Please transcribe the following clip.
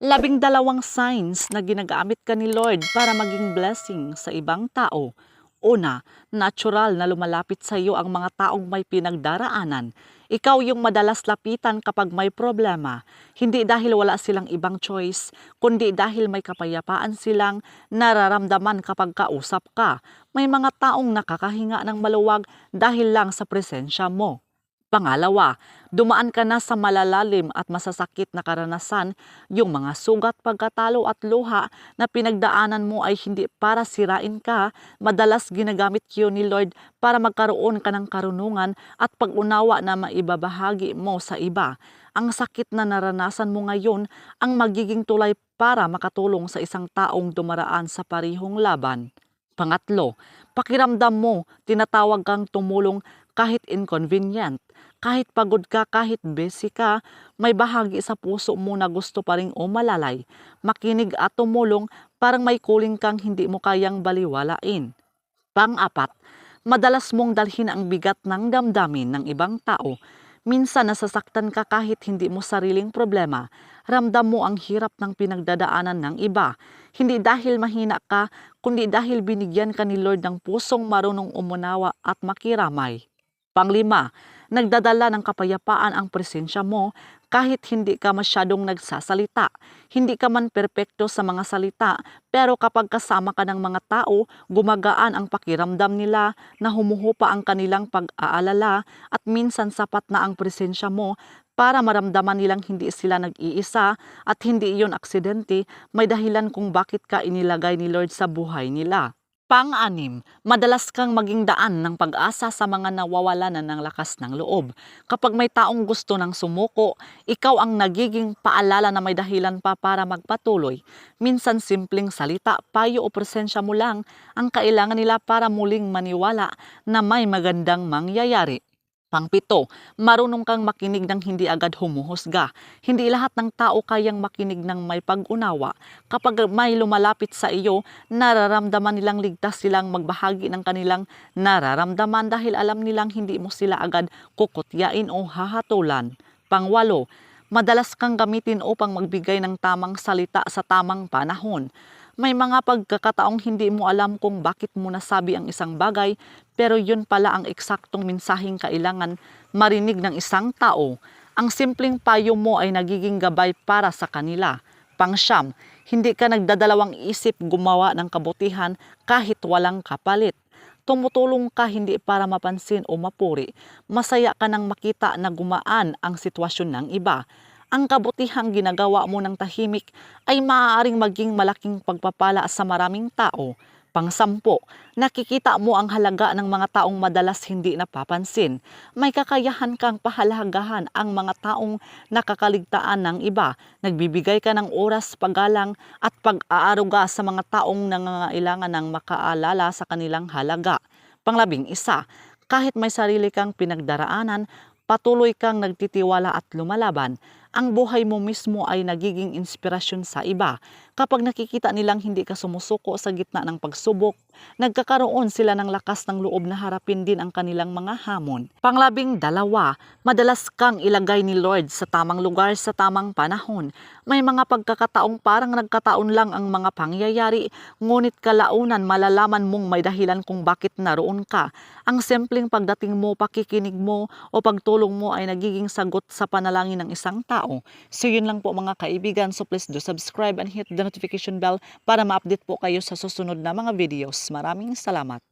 12 signs na ginagamit ka ni Lord para maging blessing sa ibang tao. Una, natural na lumalapit sa iyo ang mga taong may pinagdaraanan. Ikaw yung madalas lapitan kapag may problema. Hindi dahil wala silang ibang choice, kundi dahil may kapayapaan silang nararamdaman kapag kausap ka. May mga taong nakakahinga ng maluwag dahil lang sa presensya mo. Pangalawa, dumaan ka na sa malalalim at masasakit na karanasan, yung mga sugat, pagkatalo at luha na pinagdaanan mo ay hindi para sirain ka, madalas ginagamit yun ni Lord para magkaroon ka ng karunungan at pag-unawa na maibabahagi mo sa iba. Ang sakit na naranasan mo ngayon ang magiging tulay para makatulong sa isang taong dumaraan sa parihong laban. Pangatlo, pakiramdam mo, tinatawag kang tumulong kahit inconvenient. Kahit pagod ka, kahit busy ka, may bahagi sa puso mo na gusto pa ring umalalay. Makinig at tumulong, parang may kuling kang hindi mo kayang baliwalain. Pang-apat, madalas mong dalhin ang bigat ng damdamin ng ibang tao. Minsan nasasaktan ka kahit hindi mo sariling problema. Ramdam mo ang hirap ng pinagdadaanan ng iba. Hindi dahil mahina ka, kundi dahil binigyan ka ni Lord ng pusong marunong umunawa at makiramay. Panglima, nagdadala ng kapayapaan ang presensya mo kahit hindi ka masyadong nagsasalita. Hindi ka man perpekto sa mga salita, pero kapag kasama ka ng mga tao, gumagaan ang pakiramdam nila, na humuhupa ang kanilang pag-aalala, at minsan sapat na ang presensya mo para maramdaman nilang hindi sila nag-iisa at hindi iyon aksidente, may dahilan kung bakit ka inilagay ni Lord sa buhay nila. Pang-anim, madalas kang maging daan ng pag-asa sa mga nawawalan na ng lakas ng loob. Kapag may taong gusto ng sumuko, ikaw ang nagiging paalala na may dahilan pa para magpatuloy. Minsan simpleng salita, payo o presensya mo lang ang kailangan nila para muling maniwala na may magandang mangyayari. Pangpito, marunong kang makinig ng hindi agad humuhusga. Hindi lahat ng tao kayang makinig ng may pag-unawa. Kapag may lumalapit sa iyo, nararamdaman nilang ligtas silang magbahagi ng kanilang nararamdaman dahil alam nilang hindi mo sila agad kukutyain o hahatulan. Pangwalo, madalas kang gamitin upang magbigay ng tamang salita sa tamang panahon. May mga pagkakataong hindi mo alam kung bakit mo nasabi ang isang bagay, pero yun pala ang eksaktong mensaheng kailangan marinig ng isang tao. Ang simpleng payo mo ay nagiging gabay para sa kanila. Pangsyam, hindi ka nagdadalawang isip gumawa ng kabutihan kahit walang kapalit. Tumutulong ka hindi para mapansin o mapuri. Masaya ka nang makita na gumaan ang sitwasyon ng iba. Ang kabutihang ginagawa mo ng tahimik ay maaaring maging malaking pagpapala sa maraming tao. Pang-10, nakikita mo ang halaga ng mga taong madalas hindi napapansin. May kakayahan kang pahalagahan ang mga taong nakakaligtaan ng iba. Nagbibigay ka ng oras, paggalang at pag-aaruga sa mga taong nangangailangan ng makaalala sa kanilang halaga. Pang-11, kahit may sarili kang pinagdaraanan, patuloy kang nagtitiwala at lumalaban. Ang buhay mo mismo ay nagiging inspirasyon sa iba. Kapag nakikita nilang hindi ka sumusuko sa gitna ng pagsubok, nagkakaroon sila ng lakas ng loob na harapin din ang kanilang mga hamon. Pang-12, madalas kang ilagay ni Lord sa tamang lugar sa tamang panahon. May mga pagkakataong parang nagkataon lang ang mga pangyayari, ngunit kalaunan malalaman mong may dahilan kung bakit naroon ka. Ang simpleng pagdating mo, pakikinig mo o pagtulong mo ay nagiging sagot sa panalangin ng isang tao. So yun lang po mga kaibigan. So please do subscribe and hit the notification bell para ma-update po kayo sa susunod na mga videos. Maraming salamat.